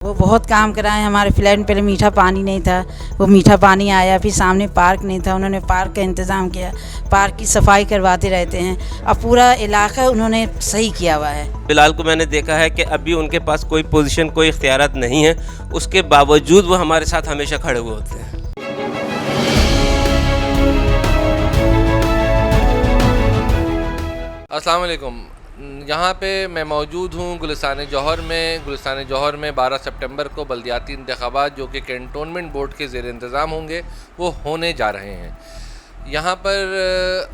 وہ بہت کام کرائے ہمارے فلیٹ میں. پہلے میٹھا پانی نہیں تھا, وہ میٹھا پانی آیا. پھر سامنے پارک نہیں تھا, انہوں نے پارک کا انتظام کیا. پارک کی صفائی کرواتے رہتے ہیں. اب پورا علاقہ انہوں نے صحیح کیا ہوا ہے. بلال کو میں نے دیکھا ہے کہ ابھی ان کے پاس کوئی پوزیشن, کوئی اختیارات نہیں ہیں, اس کے باوجود وہ ہمارے ساتھ ہمیشہ کھڑے ہوئے ہوتے ہیں. السلام علیکم. یہاں پہ میں موجود ہوں گلستان جوہر میں. گلستان جوہر میں 12 سپٹمبر کو بلدیاتی انتخابات جو کہ کینٹونمنٹ بورڈ کے زیر انتظام ہوں گے وہ ہونے جا رہے ہیں. یہاں پر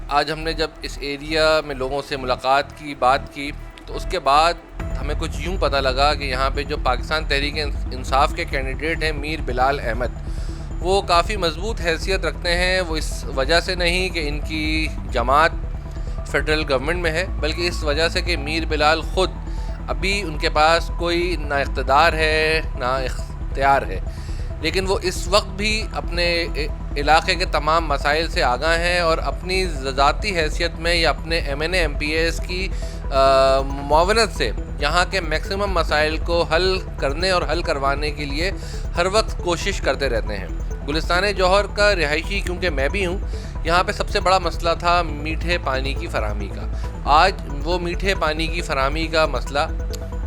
آج ہم نے جب اس ایریا میں لوگوں سے ملاقات کی, بات کی, تو اس کے بعد ہمیں کچھ یوں پتہ لگا کہ یہاں پہ جو پاکستان تحریک انصاف کے کینڈیڈیٹ ہیں میر بلال احمد, وہ کافی مضبوط حیثیت رکھتے ہیں. وہ اس وجہ سے نہیں کہ ان کی جماعت فیڈرل گورنمنٹ میں ہے, بلکہ اس وجہ سے کہ میر بلال خود ابھی ان کے پاس کوئی نہ اقتدار ہے نہ اختیار ہے, لیکن وہ اس وقت بھی اپنے علاقے کے تمام مسائل سے آگاہ ہیں اور اپنی ذاتی حیثیت میں یا اپنے MNA-MPAs کی معاونت سے یہاں کے میکسیمم مسائل کو حل کرنے اور حل کروانے کے لیے ہر وقت کوشش کرتے رہتے ہیں. گلستان جوہر کا رہائشی کیونکہ میں بھی ہوں, یہاں پہ سب سے بڑا مسئلہ تھا میٹھے پانی کی فراہمی کا. آج وہ میٹھے پانی کی فراہمی کا مسئلہ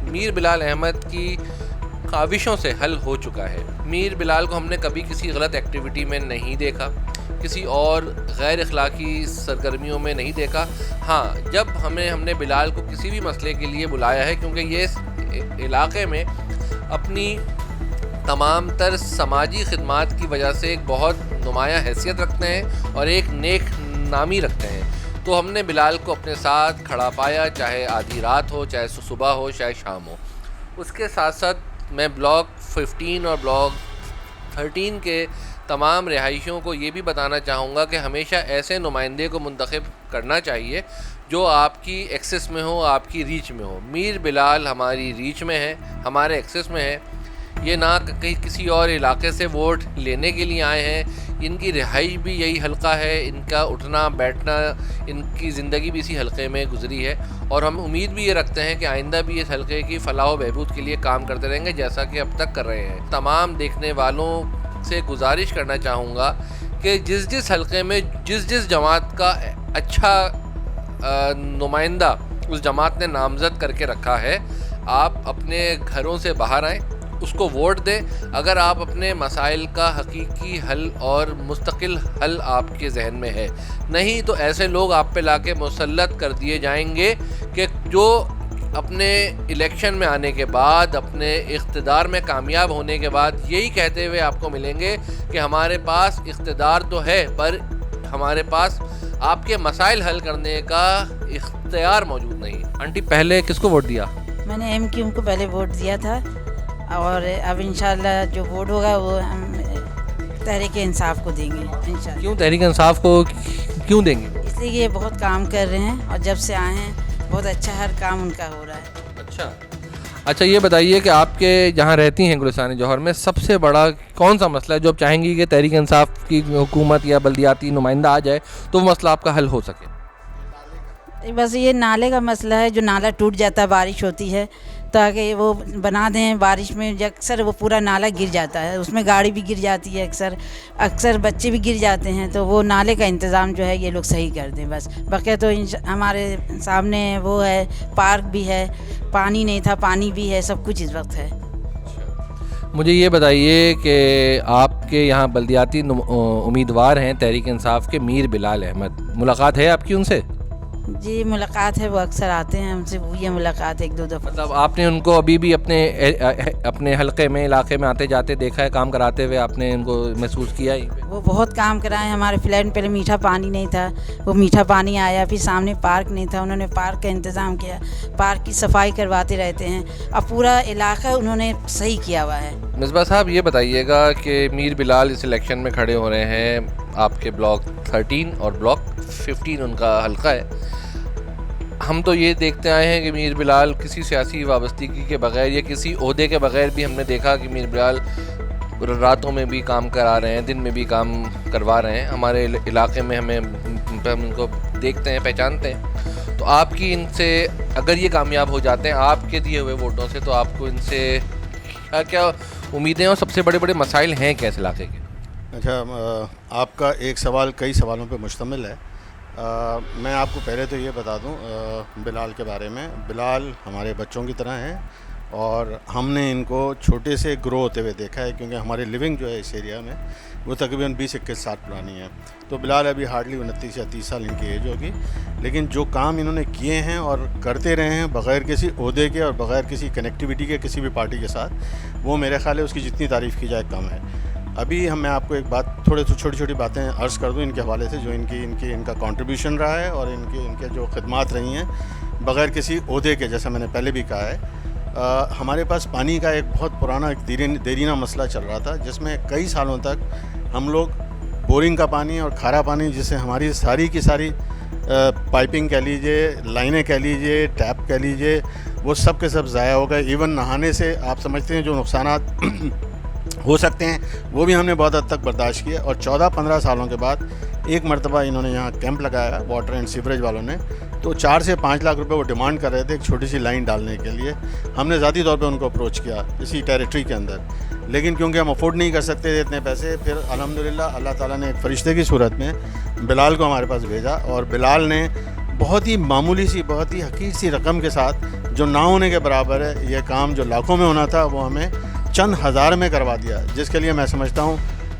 میر بلال احمد کی کاوشوں سے حل ہو چکا ہے. میر بلال کو ہم نے کبھی کسی غلط ایکٹیویٹی میں نہیں دیکھا, کسی اور غیر اخلاقی سرگرمیوں میں نہیں دیکھا. ہاں, جب ہم نے بلال کو کسی بھی مسئلے کے لیے بلایا ہے, کیونکہ یہ اس علاقے میں اپنی تمام تر سماجی خدمات کی وجہ سے ایک بہت نمایاں حیثیت رکھتے ہیں اور ایک نیک نامی رکھتے ہیں, تو ہم نے بلال کو اپنے ساتھ کھڑا پایا, چاہے آدھی رات ہو, چاہے صبح ہو, چاہے شام ہو. اس کے ساتھ ساتھ میں بلاک 15 اور بلاک 13 کے تمام رہائشیوں کو یہ بھی بتانا چاہوں گا کہ ہمیشہ ایسے نمائندے کو منتخب کرنا چاہیے جو آپ کی ایکسس میں ہو, آپ کی ریچ میں ہو. میر بلال ہماری ریچ میں ہے, ہمارے ایکسس میں ہے. یہ نہ کہیں کسی اور علاقے سے ووٹ لینے کے لیے آئے ہیں, ان کی رہائش بھی یہی حلقہ ہے, ان کا اٹھنا بیٹھنا, ان کی زندگی بھی اسی حلقے میں گزری ہے, اور ہم امید بھی یہ رکھتے ہیں کہ آئندہ بھی اس حلقے کی فلاح و بہبود کے لیے کام کرتے رہیں گے جیسا کہ اب تک کر رہے ہیں. تمام دیکھنے والوں سے گزارش کرنا چاہوں گا کہ جس حلقے میں جس جماعت کا اچھا نمائندہ اس جماعت نے نامزد کر کے رکھا ہے, آپ اپنے گھروں سے باہر آئیں, اس کو ووٹ دیں. اگر آپ اپنے مسائل کا حقیقی حل اور مستقل حل آپ کے ذہن میں ہے, نہیں تو ایسے لوگ آپ پہ لا کے مسلط کر دیے جائیں گے کہ جو اپنے الیکشن میں آنے کے بعد, اپنے اقتدار میں کامیاب ہونے کے بعد یہی کہتے ہوئے آپ کو ملیں گے کہ ہمارے پاس اقتدار تو ہے پر ہمارے پاس آپ کے مسائل حل کرنے کا اختیار موجود نہیں. آنٹی, پہلے کس کو ووٹ دیا؟ میں نے MQ کو پہلے ووٹ دیا تھا, اور اب انشاءاللہ جو ووٹ ہوگا وہ ہم تحریک انصاف کو دیں گے انشاءاللہ. کیوں تحریک انصاف کو کیوں دیں گے؟ اس لیے یہ بہت کام کر رہے ہیں, اور جب سے آئے ہیں بہت اچھا ہر کام ان کا ہو رہا ہے. اچھا, یہ بتائیے کہ آپ کے جہاں رہتی ہیں گلستان جوہر میں سب سے بڑا کون سا مسئلہ ہے جو آپ چاہیں گی کہ تحریک انصاف کی حکومت یا بلدیاتی نمائندہ آ جائے تو وہ مسئلہ آپ کا حل ہو سکے؟ بس یہ نالے کا مسئلہ ہے, جو نالا ٹوٹ جاتا ہے بارش ہوتی ہے, تاکہ وہ بنا دیں. بارش میں اکثر وہ پورا نالا گر جاتا ہے, اس میں گاڑی بھی گر جاتی ہے, اکثر بچے بھی گر جاتے ہیں, تو وہ نالے کا انتظام جو ہے یہ لوگ صحیح کر دیں بس. بقیہ تو ہمارے سامنے وہ ہے, پارک بھی ہے, پانی نہیں تھا پانی بھی ہے, سب کچھ اس وقت ہے. مجھے یہ بتائیے کہ آپ کے یہاں بلدیاتی امیدوار ہیں تحریک انصاف کے میر بلال احمد, ملاقات ہے آپ کی ان سے؟ جی ملاقات ہے, وہ اکثر آتے ہیں, ہم سے ہوئی ہے ملاقات 1-2 دفعہ. مطلب آپ نے ان کو ابھی بھی اپنے حلقے میں علاقے میں آتے جاتے دیکھا ہے, کام کراتے ہوئے آپ نے ان کو محسوس کیا ہے؟ وہ بہت کام کرائے ہمارے فلیٹ میں. پہلے میٹھا پانی نہیں تھا, وہ میٹھا پانی آیا. پھر سامنے پارک نہیں تھا, انہوں نے پارک کا انتظام کیا. پارک کی صفائی کرواتے رہتے ہیں. اب پورا علاقہ انہوں نے صحیح کیا ہوا ہے. مصباح صاحب, یہ بتائیے گا کہ میر بلال اس الیکشن میں کھڑے ہو رہے ہیں, آپ کے بلاک 13 اور بلاک 15 ان کا حلقہ ہے. ہم تو یہ دیکھتے آئے ہیں کہ میر بلال کسی سیاسی وابستگی کے بغیر یا کسی عہدے کے بغیر بھی ہم نے دیکھا کہ میر بلال راتوں میں بھی کام کرا رہے ہیں, دن میں بھی کام کروا رہے ہیں. ہمارے علاقے میں ہم ان کو دیکھتے ہیں, پہچانتے ہیں. تو آپ کی ان سے اگر یہ کامیاب ہو جاتے ہیں آپ کے دیے ہوئے ووٹوں سے, تو آپ کو ان سے کیا امیدیں اور سب سے بڑے بڑے مسائل ہیں کیا اس علاقے کے؟ اچھا، آپ کا ایک سوال کئی سوالوں پہ مشتمل ہے. میں آپ کو پہلے تو یہ بتا دوں بلال کے بارے میں. بلال ہمارے بچوں کی طرح ہیں اور ہم نے ان کو چھوٹے سے گرو ہوتے ہوئے دیکھا ہے، کیونکہ ہماری لیونگ جو ہے اس ایریا میں وہ تقریباً 20-21 سال پرانی ہے. تو بلال ابھی ہارڈلی 29 یا 30 سال ان کی ایج ہوگی، لیکن جو کام انہوں نے کیے ہیں اور کرتے رہے ہیں بغیر کسی عہدے کے اور بغیر کسی کنیکٹیوٹی کے کسی بھی پارٹی کے ساتھ، وہ میرے خیال ہے اس کی جتنی تعریف کی جائے کم ہے. ابھی میں آپ کو ایک بات تھوڑے سے چھوٹی چھوٹی باتیں عرض کر دوں ان کے حوالے سے، جو ان کا کنٹریبیوشن رہا ہے اور ان کے جو خدمات رہی ہیں بغیر کسی عہدے کے. جیسا میں نے پہلے بھی کہا ہے، ہمارے پاس پانی کا ایک بہت پرانا ایک دیرینہ مسئلہ چل رہا تھا، جس میں کئی سالوں تک ہم لوگ بورنگ کا پانی اور کھارا پانی، جس سے ہماری ساری کی ساری پائپنگ کہہ لیجئے، لائنیں کہہ لیجئے، ٹیپ کہہ لیجئے، وہ سب کے سب ضائع ہو گئے. ایون نہانے سے آپ سمجھتے ہیں جو نقصانات ہو سکتے ہیں وہ بھی ہم نے بہت حد تک برداشت کیا. اور 14-15 سالوں کے بعد ایک مرتبہ انہوں نے یہاں کیمپ لگایا واٹر اینڈ سیوریج والوں نے، تو 4 سے 5 لاکھ روپے وہ ڈیمانڈ کر رہے تھے ایک چھوٹی سی لائن ڈالنے کے لیے. ہم نے ذاتی طور پہ ان کو اپروچ کیا اسی ٹیریٹری کے اندر، لیکن کیونکہ ہم افورڈ نہیں کر سکتے تھے اتنے پیسے، پھر الحمدللہ اللہ تعالیٰ نے ایک فرشتے کی صورت میں بلال کو ہمارے پاس بھیجا، اور بلال نے بہت ہی معمولی سی، بہت ہی حقیر سی رقم کے ساتھ، جو نہ ہونے کے برابر ہے، یہ کام جو لاکھوں میں ہونا تھا وہ ہمیں چند ہزار میں کروا دیا. جس کے لیے میں سمجھتا ہوں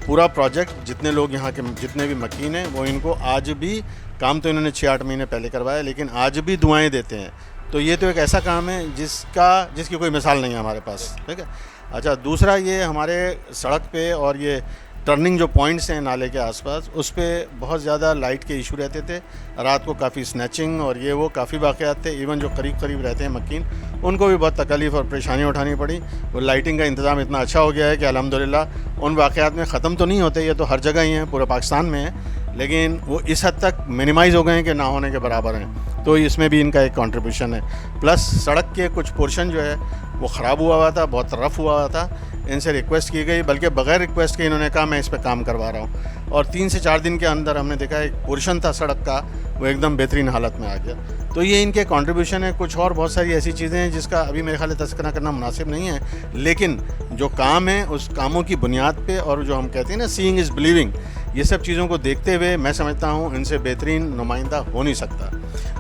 پورا پروجیکٹ، جتنے لوگ یہاں کے جتنے بھی مکین ہیں وہ ان کو آج بھی، کام تو انہوں نے 6-8 مہینے پہلے کروایا لیکن آج بھی دعائیں دیتے ہیں. تو یہ تو ایک ایسا کام ہے جس کی کوئی مثال نہیں ہے ہمارے پاس. ٹھیک ہے. اچھا، دوسرا یہ ہمارے سڑک پہ اور یہ ٹرننگ جو پوائنٹس ہیں نالے کے آس پاس، اس پہ بہت زیادہ لائٹ کے ایشو رہتے تھے. رات کو کافی سنیچنگ اور یہ وہ کافی واقعات تھے. ایون جو قریب رہتے ہیں مکین، ان کو بھی بہت تکلیف اور پریشانیاں اٹھانی پڑی. وہ لائٹنگ کا انتظام اتنا اچھا ہو گیا ہے کہ الحمدللہ ان واقعات میں ختم تو نہیں ہوتے، یہ تو ہر جگہ ہی ہیں، پورے پاکستان میں ہیں، لیکن وہ اس حد تک منیمائز ہو گئے ہیں کہ نہ ہونے کے برابر ہیں. تو اس میں بھی ان کا ایک کنٹریبیوشن ہے. پلس سڑک کے کچھ پورشن جو ہے وہ خراب ہوا تھا، بہت رف ہوا تھا. ان سے ریکویسٹ کی گئی، بلکہ بغیر ریکویسٹ کے انہوں نے کہا میں اس پہ کام کروا رہا ہوں، اور 3 سے 4 دن کے اندر ہم نے دیکھا ایک پورشن تھا سڑک کا وہ ایک دم بہترین حالت میں آ گیا. تو یہ ان کے کنٹریبیوشن ہے. کچھ اور بہت ساری ایسی چیزیں ہیں جس کا ابھی میرے خیال تذکرہ کرنا مناسب نہیں ہے، لیکن جو کام ہے اس کاموں کی بنیاد پہ، اور جو ہم کہتے ہیں نا سینگ از بلیونگ، یہ سب چیزوں کو دیکھتے ہوئے میں سمجھتا ہوں ان سے بہترین نمائندہ ہو نہیں سکتا.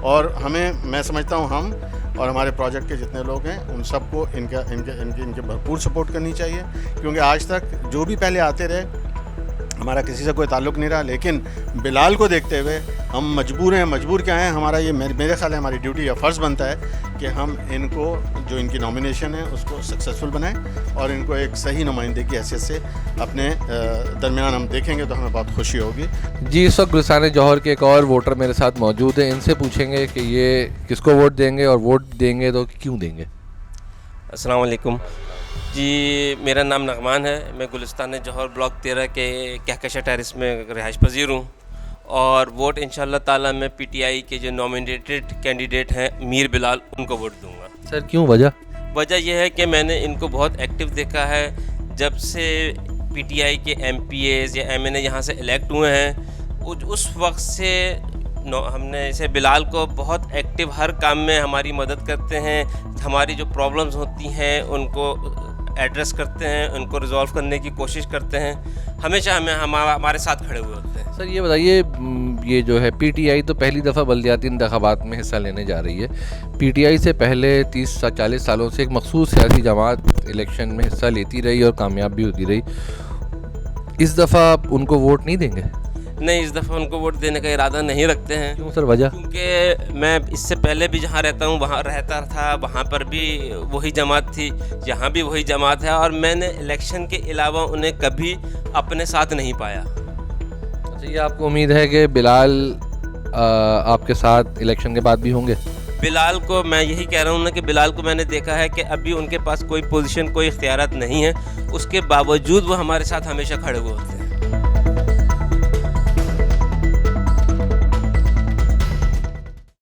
اور میں سمجھتا ہوں ہم اور ہمارے پروجیکٹ کے جتنے لوگ ہیں ان سب کو ان کے بھرپور سپورٹ کرنی چاہیے، کیونکہ آج تک جو بھی پہلے آتے رہے ہمارا کسی سے کوئی تعلق نہیں رہا. لیکن بلال کو دیکھتے ہوئے ہم مجبور کیا ہیں، ہمارا یہ میرے خیال ہے ہماری ڈیوٹی یا فرض بنتا ہے کہ ہم ان کو جو ان کی نامینیشن ہے اس کو سکسیزفل بنائیں اور ان کو ایک صحیح نمائندے کی حیثیت سے اپنے درمیان ہم دیکھیں گے تو ہمیں بہت خوشی ہوگی. جی، اس وقت گلستان جوہر کے ایک اور ووٹر میرے ساتھ موجود ہیں، ان سے پوچھیں گے کہ یہ کس کو ووٹ دیں گے اور ووٹ دیں گے تو کیوں دیں گے. السلام علیکم جی، میرا نام نغمان ہے. میں گلستان جوہر بلاک 13 کے کہکشاں ٹیرس میں رہائش پذیر ہوں، اور ووٹ انشاءاللہ تعالیٰ میں پی ٹی آئی کے جو نامینیٹڈ کینڈیڈیٹ ہیں میر بلال، ان کو ووٹ دوں گا. سر کیوں؟ وجہ یہ ہے کہ میں نے ان کو بہت ایکٹیو دیکھا ہے. جب سے پی ٹی آئی کے ایم پی ایز یا ایم این اے یہاں سے الیکٹ ہوئے ہیں، اس وقت سے ہم نے اسے بلال کو بہت ایکٹیو ہر کام میں ہماری مدد کرتے ہیں. ہماری جو پرابلمز ہوتی ہیں ان کو ایڈریس کرتے ہیں، ان کو ریزالو کرنے کی کوشش کرتے ہیں. ہمیشہ ہمارے ساتھ کھڑے ہوئے ہوتے ہیں. سر یہ بتائیے، یہ جو ہے پی ٹی آئی تو پہلی دفعہ بلدیاتی انتخابات میں حصہ لینے جا رہی ہے. پی ٹی آئی سے پہلے 30-40 سالوں سے ایک مخصوص سیاسی جماعت الیکشن میں حصہ لیتی رہی اور کامیاب بھی ہوتی رہی. اس دفعہ آپ ان کو ووٹ نہیں دیں گے؟ نہیں، اس دفعہ ان کو ووٹ دینے کا ارادہ نہیں رکھتے ہیں. کیوں سر؟ وجہ؟ کیونکہ میں اس سے پہلے بھی جہاں رہتا ہوں وہاں رہتا تھا، وہاں پر بھی وہی جماعت تھی، یہاں بھی وہی جماعت ہے، اور میں نے الیکشن کے علاوہ انہیں کبھی اپنے ساتھ نہیں پایا. اچھا، یہ آپ کو امید ہے کہ بلال آپ کے ساتھ الیکشن کے بعد بھی ہوں گے؟ بلال کو میں یہی کہہ رہا ہوں نا کہ بلال کو میں نے دیکھا ہے کہ ابھی ان کے پاس کوئی پوزیشن، کوئی اختیارات نہیں ہے، اس کے باوجود وہ ہمارے ساتھ ہمیشہ کھڑے ہوئے ہوتے ہیں.